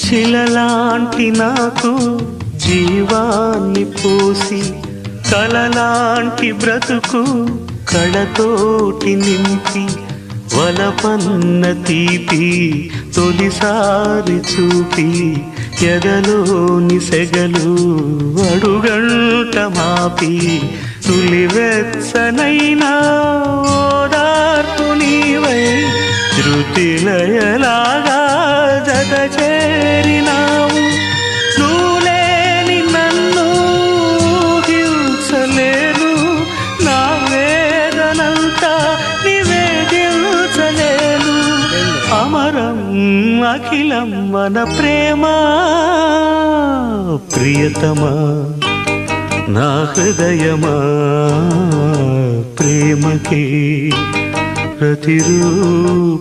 శిలలాంటి నాకు జీవాన్ని పోసి కలలాంటి బ్రతుకు కళతోటి నింపి వలపన్న తీపి తొలిసారి చూపి ఎదలోని సెగలు అడుగంట మాపి తులివెచ్చనైనా ఓదార్పు నీవై శృతిలయలాగా జత చేరినావు. నువ్వులేని నన్ను హింసలేను, నా వేదనంతా నివేదించలేను. అమరం అఖిలం మన ప్రేమ ప్రియతమా నా హృదయమా ప్రేమకి ప్రతిరూపమా.